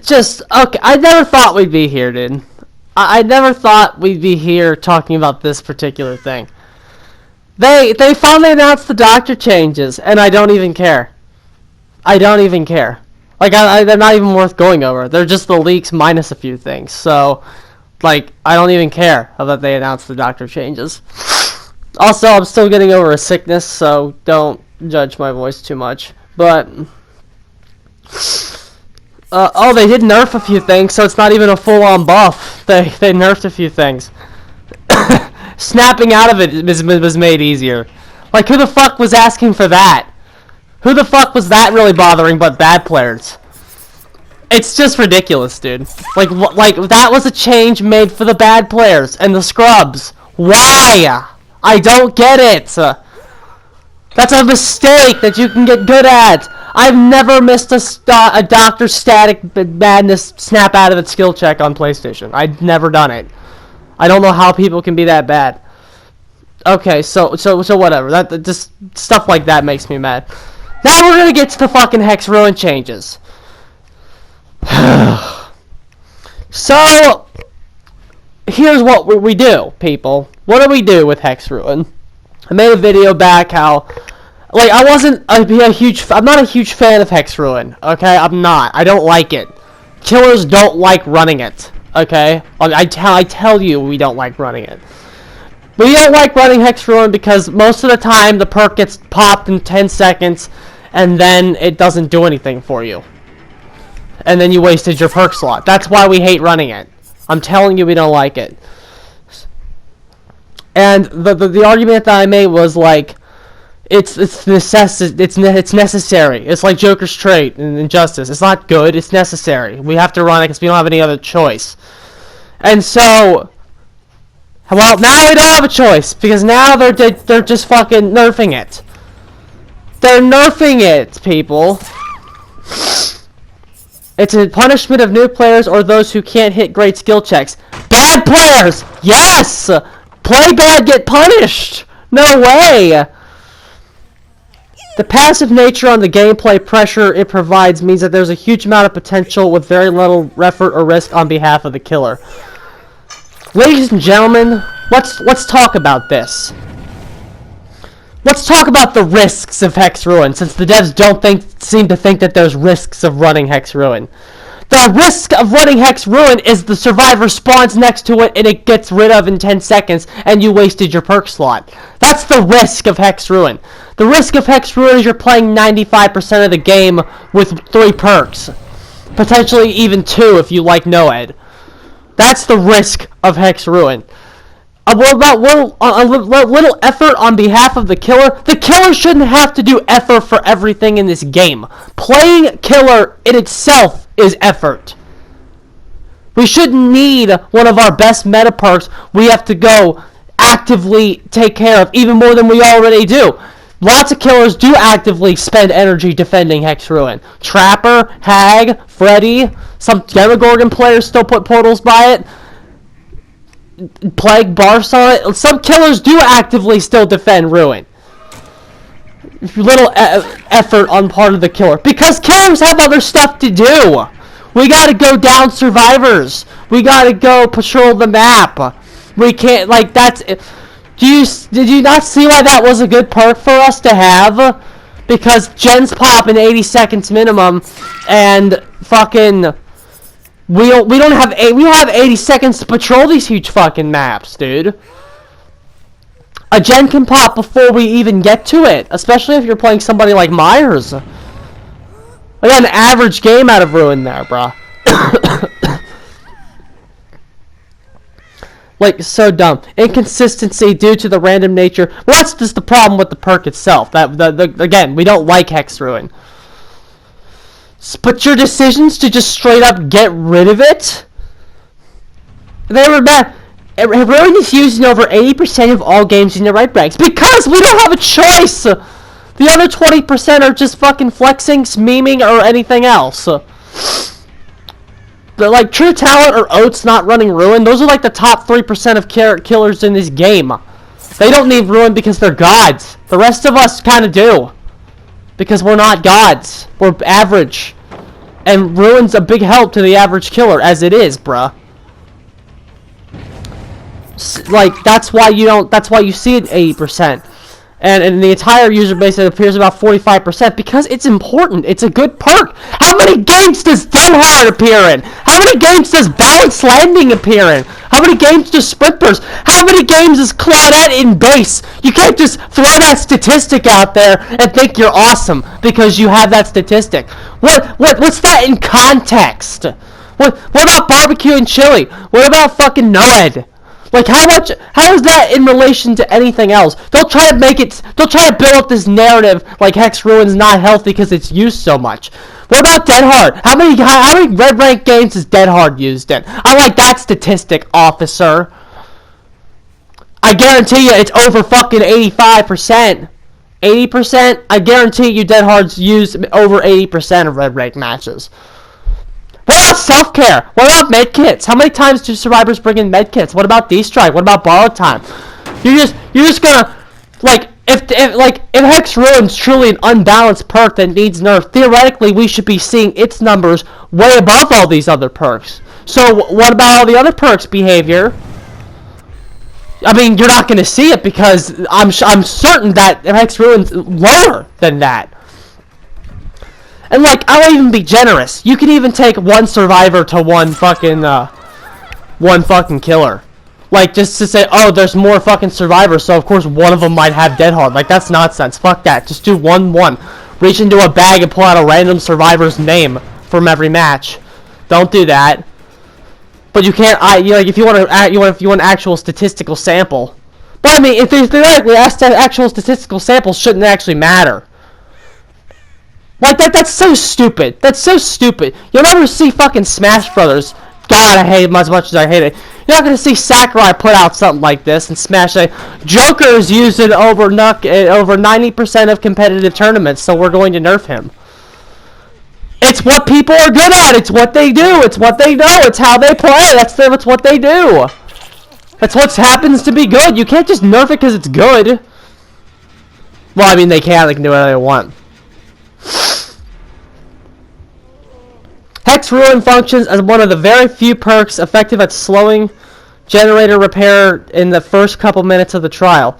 just, okay, I never thought we'd be here, dude. I never thought we'd be here talking about this particular thing. They finally announced the doctor changes, and I don't even care. I don't even care. Like, they're not even worth going over. They're just the leaks minus a few things. So, like, I don't even care that they announced the doctor changes. Also, I'm still getting over a sickness, so don't judge my voice too much. But, oh, they did nerf a few things, so it's not even a full-on buff. They nerfed a few things. Snapping out of it was made easier. Like, who the fuck was asking for that? Who the fuck was that really bothering but bad players? It's just ridiculous, dude. Like that was a change made for the bad players and the scrubs. Why? I don't get it. That's a mistake that you can get good at. I've never missed a Dr. Static Madness snap out of its skill check on PlayStation. I've never done it. I don't know how people can be that bad. Okay, so whatever. That just stuff like that makes me mad. Now we're gonna get to the fucking Hex Ruin changes. So here's what we do, people. What do we do with Hex Ruin? I made a video back how, like, I'm not a huge fan of Hex Ruin. Okay, I'm not. I don't like it. Killers don't like running it. Okay, I tell you, we don't like running it. We don't like running Hex Ruin because most of the time the perk gets popped in 10 seconds and then it doesn't do anything for you. And then you wasted your perk slot. That's why we hate running it. I'm telling you, we don't like it. And the argument that I made was like, it's necessary. It's like Joker's trait in Injustice. It's not good. It's necessary. We have to run it because we don't have any other choice. And so, well, now we don't have a choice because now they're just fucking nerfing it. They're nerfing it, people. It's a punishment of new players or those who can't hit great skill checks. Bad players! Yes! Play bad, get punished! No way! The passive nature on the gameplay pressure it provides means that there's a huge amount of potential with very little effort or risk on behalf of the killer. Ladies and gentlemen, let's talk about this. Let's talk about the risks of Hex Ruin, since the devs don't seem to think that there's risks of running Hex Ruin. The risk of running Hex Ruin is the survivor spawns next to it and it gets rid of in 10 seconds and you wasted your perk slot. That's the risk of Hex Ruin. The risk of Hex Ruin is you're playing 95% of the game with 3 perks. Potentially even 2 if you like Noed. That's the risk of Hex Ruin. A little effort on behalf of the killer. The killer shouldn't have to do effort for everything in this game. Playing killer in itself is effort. We shouldn't need one of our best meta perks we have to go actively take care of, even more than we already do. Lots of killers do actively spend energy defending Hex Ruin. Trapper, Hag, Freddy, some Demogorgon players still put portals by it. Plague, Barsaw, some killers do actively still defend Ruin. Little effort on part of the killer. Because killers have other stuff to do. We gotta go down survivors. We gotta go patrol the map. We can't, like, that's... Did you not see why that was a good perk for us to have? Because gens pop in 80 seconds minimum, and fucking... We have 80 seconds to patrol these huge fucking maps, dude. A gen can pop before we even get to it, especially if you're playing somebody like Myers. I got an average game out of Ruin there, bruh. Like, so dumb. Inconsistency due to the random nature. Well, that's just the problem with the perk itself. Again, we don't like Hex Ruin. But your decisions to just straight up get rid of it? They were bad. Ruin is used in over 80% of all games in the right ranks because we don't have a choice! The other 20% are just fucking flexing, memeing, or anything else. But like TrueTalent or Oats not running Ruin, those are like the top 3% of killers in this game. They don't need Ruin because they're gods. The rest of us kind of do. Because we're not gods. We're average. And Ruin's a big help to the average killer, as it is, bruh. Like, that's why you see it 80%. And in the entire user base, it appears about 45% because it's important. It's a good perk. How many games does Dead Hard appear in? How many games does Balanced Landing appear in? How many games does Sprint Burst? How many games is Claudette in base? You can't just throw that statistic out there and think you're awesome because you have that statistic. What's that in context? What about barbecue and chili? What about fucking Noed? Like, how is that in relation to anything else? They'll try to build up this narrative like Hex Ruin's not healthy because it's used so much. What about Dead Hard? How many red rank games is Dead Hard used in? I like that statistic, officer. I guarantee you it's over fucking 85%. 80%? I guarantee you Dead Hard's used over 80% of red rank matches. What about self-care? What about medkits? How many times do survivors bring in medkits? What about D-Strike? What about borrowed time? You're just gonna, like, if Hex Ruin's truly an unbalanced perk that needs nerf, theoretically we should be seeing its numbers way above all these other perks. So what about all the other perks' behavior? I mean, you're not gonna see it because I'm certain that Hex Ruin's lower than that. And, like, I'll even be generous. You can even take one survivor to one fucking killer. Like, just to say, oh, there's more fucking survivors, so of course one of them might have Dead Hard. Like, that's nonsense. Fuck that. Just do 1-1. Reach into a bag and pull out a random survivor's name from every match. Don't do that. But you can't, if you want an actual statistical sample. But, I mean, if theoretically, actual statistical samples shouldn't actually matter. Like, that's so stupid. That's so stupid. You'll never see fucking Smash Brothers. God, I hate it as much as I hate it. You're not going to see Sakurai put out something like this and Smash it. Joker is used in over 90% of competitive tournaments, so we're going to nerf him. It's what people are good at. It's what they do. It's what they know. It's how they play. That's what they do. That's what happens to be good. You can't just nerf it because it's good. Well, I mean, they can. They can do whatever they want. Hex Ruin functions as one of the very few perks effective at slowing generator repair in the first couple minutes of the trial.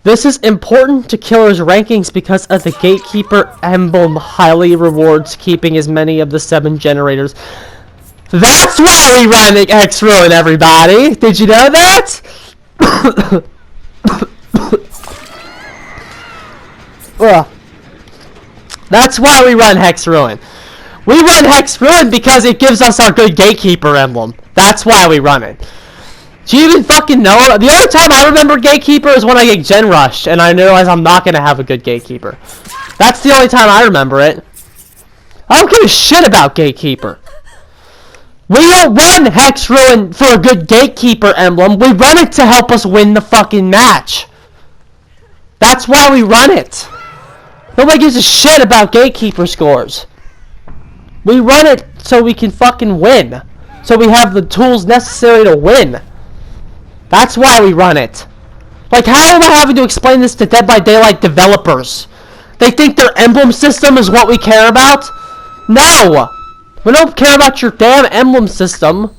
This is important to killers' rankings because of the Gatekeeper emblem highly rewards keeping as many of the 7 generators. That's why we run Hex Ruin, everybody! Did you know that? That's why we run Hex Ruin. We run Hex Ruin because it gives us our good Gatekeeper emblem. That's why we run it. Do you even fucking know? The only time I remember Gatekeeper is when I get Gen Rushed and I realize I'm not going to have a good Gatekeeper. That's the only time I remember it. I don't give a shit about Gatekeeper. We don't run Hex Ruin for a good Gatekeeper emblem. We run it to help us win the fucking match. That's why we run it. Nobody gives a shit about Gatekeeper scores. We run it so we can fucking win. So we have the tools necessary to win. That's why we run it. Like, how am I having to explain this to Dead by Daylight developers? They think their emblem system is what we care about? No! We don't care about your damn emblem system.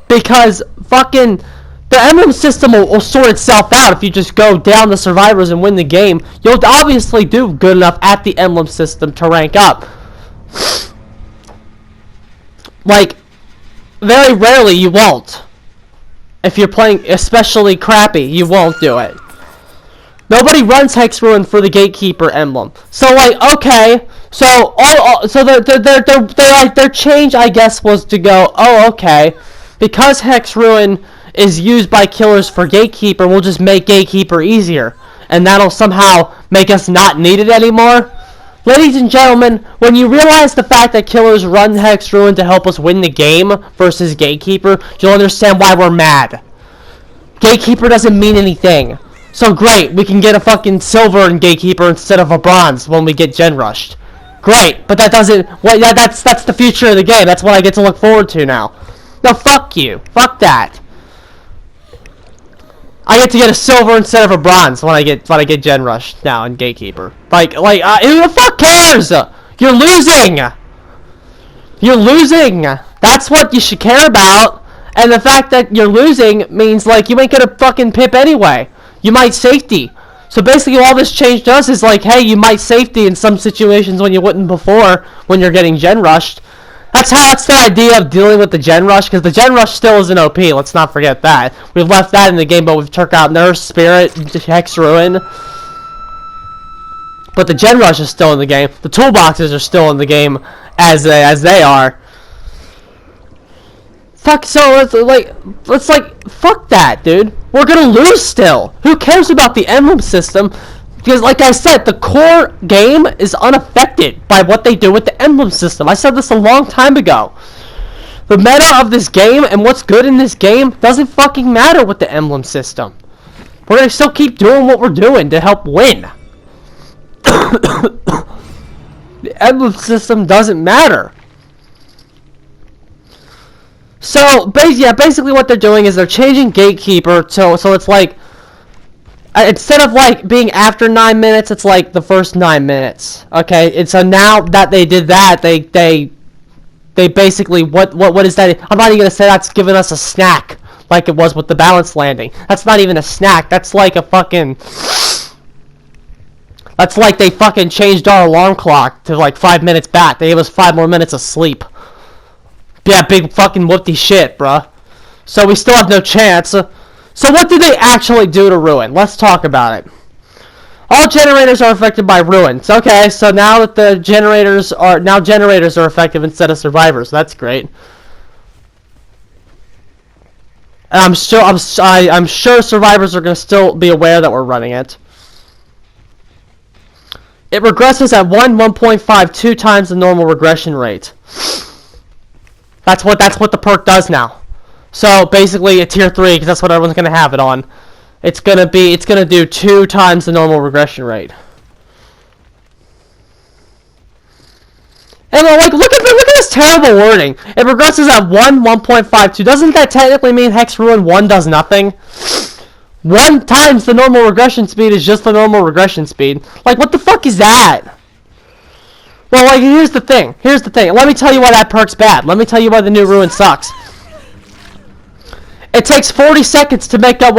Because fucking the emblem system will sort itself out if you just go down the survivors and win the game. You'll obviously do good enough at the emblem system to rank up. Like, very rarely you won't. If you're playing especially crappy, you won't do it. Nobody runs Hex Ruin for the Gatekeeper emblem. So, like, okay, so their change, I guess, was to go, oh, okay, because Hex Ruin is used by killers for Gatekeeper, we'll just make Gatekeeper easier, and that'll somehow make us not need it anymore. Ladies and gentlemen, when you realize the fact that killers run Hex Ruin to help us win the game versus Gatekeeper, you'll understand why we're mad. Gatekeeper doesn't mean anything. So great, we can get a fucking silver in Gatekeeper instead of a bronze when we get Gen Rushed. Great, but that doesn't... Well, yeah, that's the future of the game. That's what I get to look forward to now. No, fuck you. Fuck that. I get to get a silver instead of a bronze when I get Gen Rushed now in Gatekeeper. Like, who the fuck cares? You're losing! You're losing. That's what you should care about. And the fact that you're losing means, like, you ain't gonna fucking pip anyway. You might safety. So basically all this change does is, like, hey, you might safety in some situations when you wouldn't before when you're getting gen rushed. That's the idea of dealing with the gen rush, because the gen rush still is an OP. Let's not forget that. We've left that in the game, but we've took out nerf, spirit, hex, ruin. But the gen rush is still in the game. The toolboxes are still in the game as they are. Fuck, so let's fuck that, dude. We're gonna lose still. Who cares about the emblem system? Because, like I said, the core game is unaffected by what they do with the emblem system. I said this a long time ago. The meta of this game and what's good in this game doesn't fucking matter with the emblem system. We're gonna still keep doing what we're doing to help win. The emblem system doesn't matter. So, basically what they're doing is they're changing Gatekeeper so it's like, instead of like being after 9 minutes, it's like the first 9 minutes. Okay, and so now that they did that, they basically what is that? I'm not even gonna say that's giving us a snack like it was with the balance landing. That's not even a snack. That's like a fucking. That's like they fucking changed our alarm clock to like 5 minutes back. They gave us 5 more minutes of sleep. Yeah, big fucking whoopty shit, bruh. So we still have no chance. So what did they actually do to Ruin? Let's talk about it. All generators are affected by ruins. Okay, so now that the generators are effective instead of survivors. That's great. And I'm sure survivors are going to still be aware that we're running it. It regresses at 1.5, 2 times the normal regression rate. That's what the perk does now. So basically, a tier 3, because that's what everyone's gonna have it on. It's gonna do 2 times the normal regression rate. And like, look at this terrible wording. It regresses at 1.52. Doesn't that technically mean Hex Ruin 1 does nothing? 1 times the normal regression speed is just the normal regression speed. Like, what the fuck is that? Well, like, here's the thing. Let me tell you why that perk's bad. Let me tell you why the new Ruin sucks. It takes 40 seconds to make up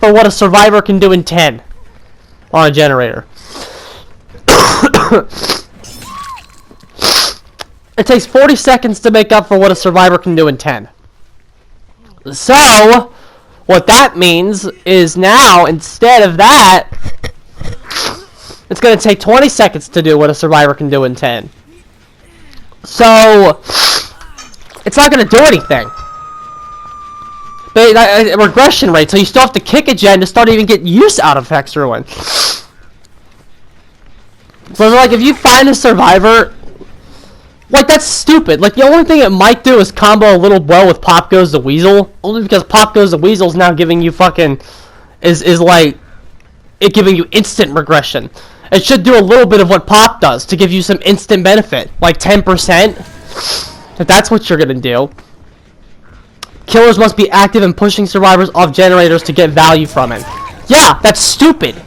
for what a survivor can do in 10 on a generator. It takes 40 seconds to make up for what a survivor can do in 10. So, what that means is now, instead of that, it's going to take 20 seconds to do what a survivor can do in 10. So, it's not going to do anything. But a regression rate, so you still have to kick a gen to start even getting use out of Hex Ruin. So, like, if you find a survivor, like, that's stupid. Like, the only thing it might do is combo a little well with Pop Goes the Weasel. Only because Pop Goes the Weasel is now giving you fucking... Is like... It giving you instant regression. It should do a little bit of what Pop does to give you some instant benefit. Like 10%. If that's what you're gonna do. Killers must be active in pushing survivors off generators to get value from it. Yeah, that's stupid.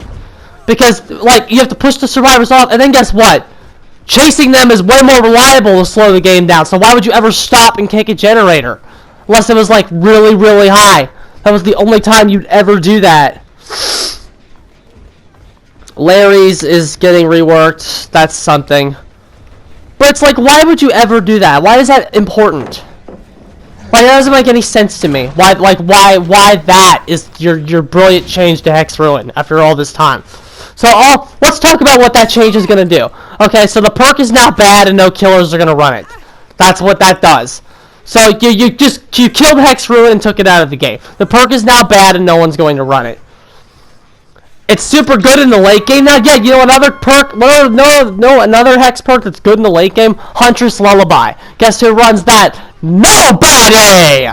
Because, like, you have to push the survivors off, and then guess what? Chasing them is way more reliable to slow the game down, so why would you ever stop and kick a generator? Unless it was, like, really, really high. That was the only time you'd ever do that. Larry's is getting reworked. That's something. But it's like, why would you ever do that? Why is that important? Like, that doesn't make any sense to me. Why that is your brilliant change to Hex Ruin after all this time? So, let's talk about what that change is going to do. Okay, so the perk is now bad and no killers are going to run it. That's what that does. So, you killed Hex Ruin and took it out of the game. The perk is now bad and no one's going to run it. It's super good in the late game. Now, yeah, you know another perk? Another Hex perk that's good in the late game? Huntress Lullaby. Guess who runs that? Nobody!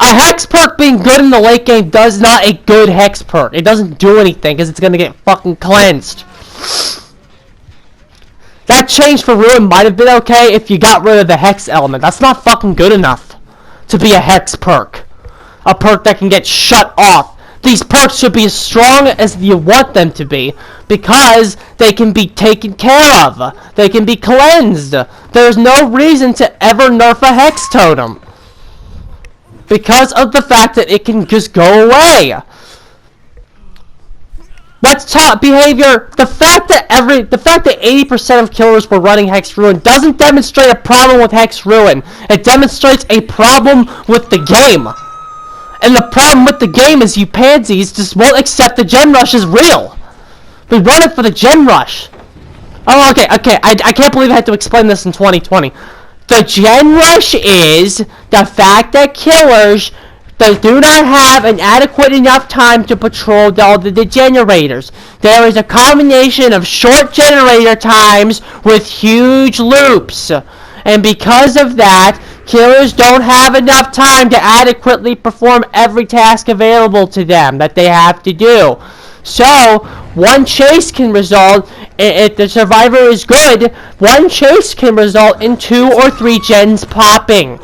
A Hex perk being good in the late game does not a good Hex perk. It doesn't do anything because it's going to get fucking cleansed. That change for Ruin might have been okay if you got rid of the Hex element. That's not fucking good enough to be a Hex perk. A perk that can get shut off. These perks should be as strong as you want them to be, because they can be taken care of. They can be cleansed. There's no reason to ever nerf a Hex Totem, because of the fact that it can just go away. Let's talk behavior. The fact that 80% of killers were running Hex Ruin doesn't demonstrate a problem with Hex Ruin. It demonstrates a problem with the game. And the problem with the game is you pansies just won't accept the gen rush is real. We run it for the gen rush. Oh, okay. I can't believe I had to explain this in 2020. The gen rush is the fact that killers, they do not have an adequate enough time to patrol all the generators. There is a combination of short generator times with huge loops. And because of that, killers don't have enough time to adequately perform every task available to them that they have to do. So, one chase can result, if the survivor is good, one chase can result in 2 or 3 gens popping.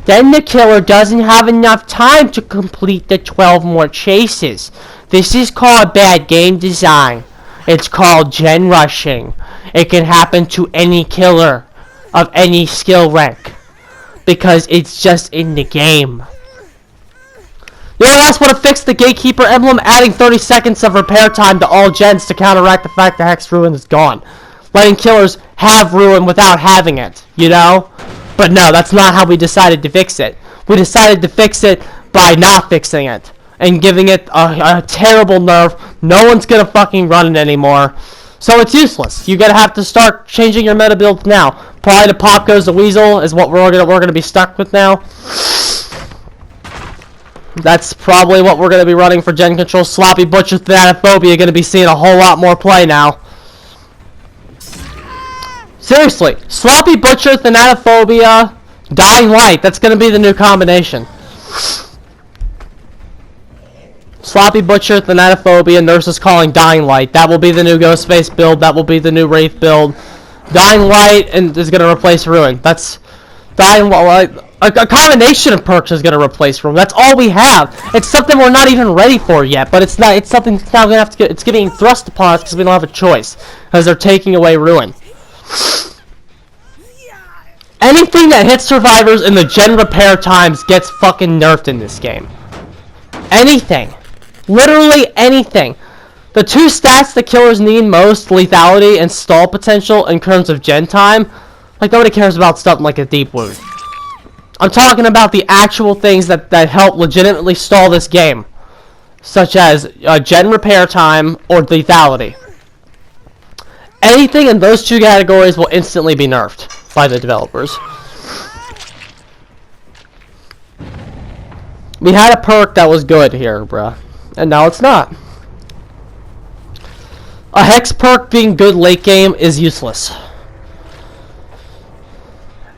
Then the killer doesn't have enough time to complete the 12 more chases. This is called bad game design. It's called gen rushing. It can happen to any killer of any skill rank, because it's just in the game. You know what else would have fixed the Gatekeeper emblem? Adding 30 seconds of repair time to all gens to counteract the fact that Hex Ruin is gone. Letting killers have Ruin without having it, you know? But no, that's not how we decided to fix it. We decided to fix it by not fixing it and giving it a terrible nerf. No one's gonna fucking run it anymore. So it's useless. You're gonna have to start changing your meta build now. Probably the Pop Goes the Weasel is what we're gonna be stuck with now. That's probably what we're gonna be running for gen control. Sloppy Butcher, Thanatophobia gonna be seeing a whole lot more play now. Seriously, Sloppy Butcher, Thanatophobia, Dying Light. That's gonna be the new combination. Sloppy Butcher, Thanatophobia, Nurses Calling, Dying Light. That will be the new Ghostface build. That will be the new Wraith build. Dying Light and is gonna replace Ruin. That's Dying Light. A combination of perks is gonna replace Ruin. That's all we have. It's something we're not even ready for yet, but it's not. It's something that's now gonna have to get. It's getting thrust upon us because we don't have a choice, because they're taking away Ruin. Anything that hits survivors in the gen repair times gets fucking nerfed in this game. Anything. Literally anything. The 2 stats that killers need most, lethality and stall potential in terms of gen time, like nobody cares about something like a deep wound. I'm talking about the actual things that help legitimately stall this game, such as gen repair time or lethality. Anything in those 2 categories will instantly be nerfed by the developers. We had a perk that was good here, bruh, and now it's not. A Hex perk being good late game is useless.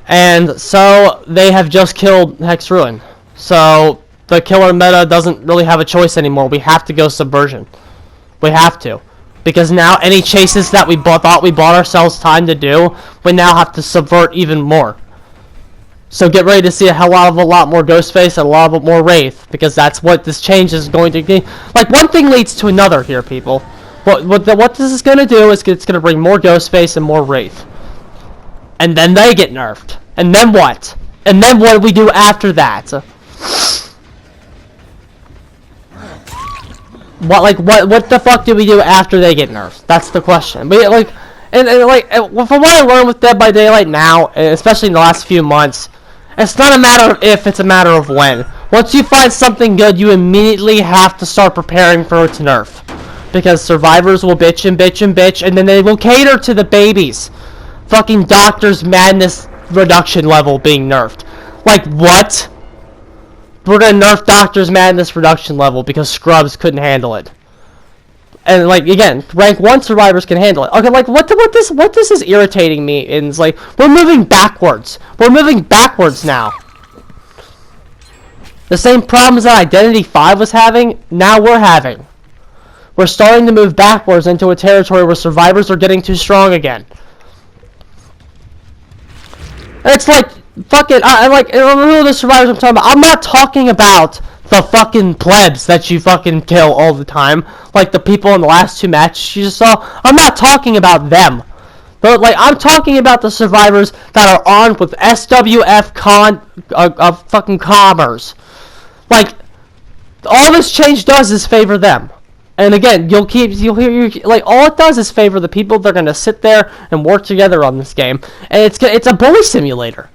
And so they have just killed Hex Ruin. So the killer meta doesn't really have a choice anymore. We have to go Subversion. We have to. Because now any chases that we thought we bought ourselves time to do, we now have to subvert even more. So get ready to see a lot more Ghostface and a lot more Wraith, because that's what this change is going to be. Like, one thing leads to another here, people. What this is going to do is it's going to bring more Ghostface and more Wraith. And then they get nerfed. And then what? And then what do we do after that? What the fuck do we do after they get nerfed? That's the question. But from what I learned with Dead by Daylight now, especially in the last few months, it's not a matter of if, it's a matter of when. Once you find something good, you immediately have to start preparing for its nerf. Because survivors will bitch and bitch and bitch, and then they will cater to the babies. Fucking Doctor's Madness reduction level being nerfed. Like, what? We're gonna nerf Doctor's Madness reduction level because scrubs couldn't handle it. And like, again, rank 1 survivors can handle it. Okay, like what this is irritating me is like we're moving backwards. We're moving backwards now. The same problems that Identity 5 was having, now we're having. We're starting to move backwards into a territory where survivors are getting too strong again. And it's like, fuck it, I don't know the survivors I'm talking about. I'm not talking about the fucking plebs that you fucking kill all the time, like the people in the last 2 matches you just saw. I'm not talking about them. But, like, I'm talking about the survivors that are armed with SWF fucking commerce. Like, all this change does is favor them. And again, you'll hear, like, all it does is favor the people that are gonna sit there and work together on this game. And it's a bully simulator.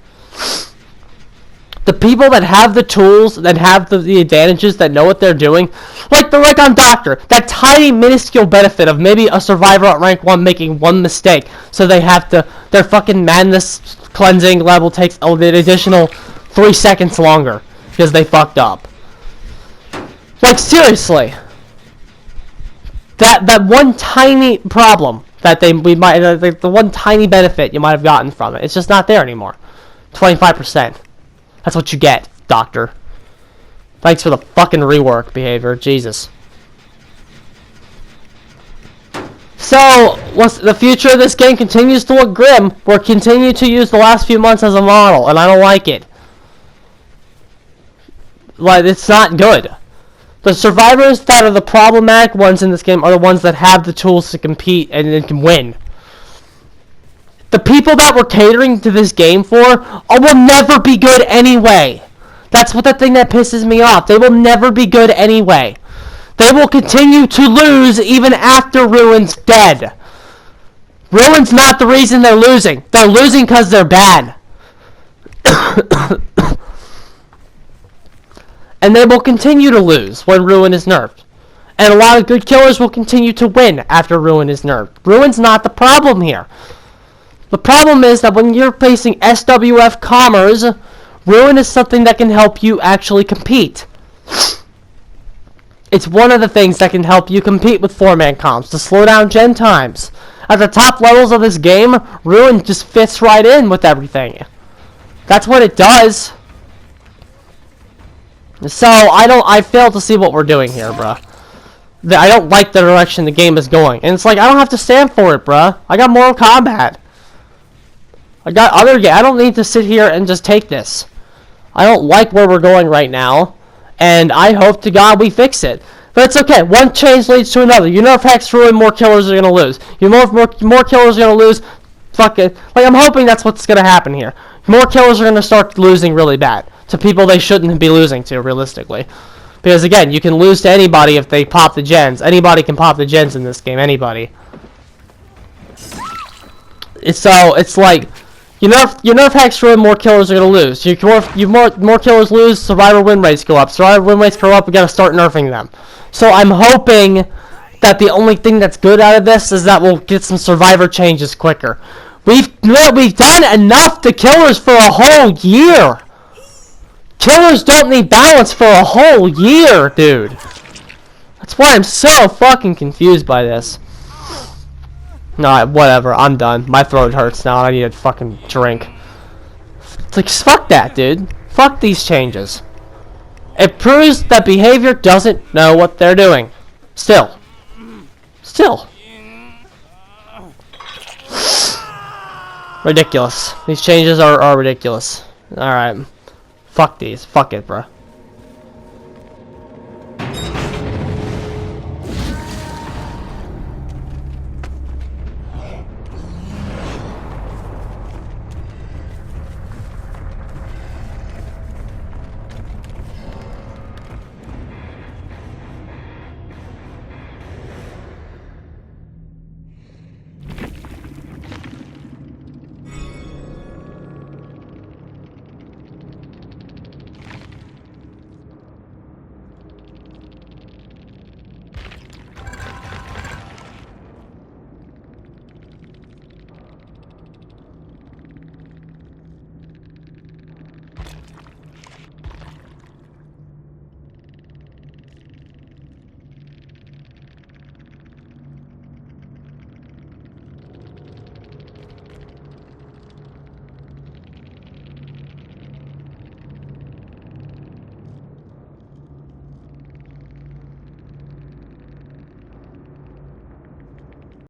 The people that have the tools, that have the advantages, that know what they're doing, like on Doctor, that tiny minuscule benefit of maybe a survivor at rank 1 making 1 mistake, so they have to, their fucking madness cleansing level takes an additional 3 seconds longer because they fucked up. Like, seriously, that one tiny problem that the one tiny benefit you might have gotten from it, it's just not there anymore. 25%. That's what you get, Doctor. Thanks for the fucking rework behavior. Jesus. So, once the future of this game continues to look grim, we'll continue to use the last few months as a model, and I don't like it. Like, it's not good. The survivors that are the problematic ones in this game are the ones that have the tools to compete and can win. The people that we're catering to this game for will never be good anyway. That's what the thing that pisses me off. They will never be good anyway. They will continue to lose even after Ruin's dead. Ruin's not the reason they're losing. They're losing because they're bad. And they will continue to lose when Ruin is nerfed. And a lot of good killers will continue to win after Ruin is nerfed. Ruin's not the problem here. The problem is that when you're facing SWF commerce, Ruin is something that can help you actually compete. It's one of the things that can help you compete with 4-man comps to slow down gen times. At the top levels of this game, Ruin just fits right in with everything. That's what it does. So, I fail to see what we're doing here, bruh. I don't like the direction the game is going. And it's like, I don't have to stand for it, bruh. I got Mortal Kombat. I got other games. I don't need to sit here and just take this. I don't like where we're going right now, and I hope to God we fix it. But it's okay. One change leads to another. You nerf Hex Ruin, more killers are gonna lose. You more killers are gonna lose. Fuck it. Like, I'm hoping that's what's gonna happen here. More killers are gonna start losing really bad to people they shouldn't be losing to, realistically. Because again, you can lose to anybody if they pop the gens. Anybody can pop the gens in this game. Anybody. It's like, you nerf Hex Ruin, more killers are gonna lose. More killers lose, survivor win rates go up. Survivor win rates go up, we gotta start nerfing them. So I'm hoping that the only thing that's good out of this is that we'll get some survivor changes quicker. We've done enough to killers for a whole year. Killers don't need balance for a whole year, dude. That's why I'm so fucking confused by this. No, whatever. I'm done. My throat hurts now. I need a fucking drink. It's like, fuck that, dude. Fuck these changes. It proves that behavior doesn't know what they're doing. Still. Ridiculous. These changes are ridiculous. Alright. Fuck these. Fuck it, bro.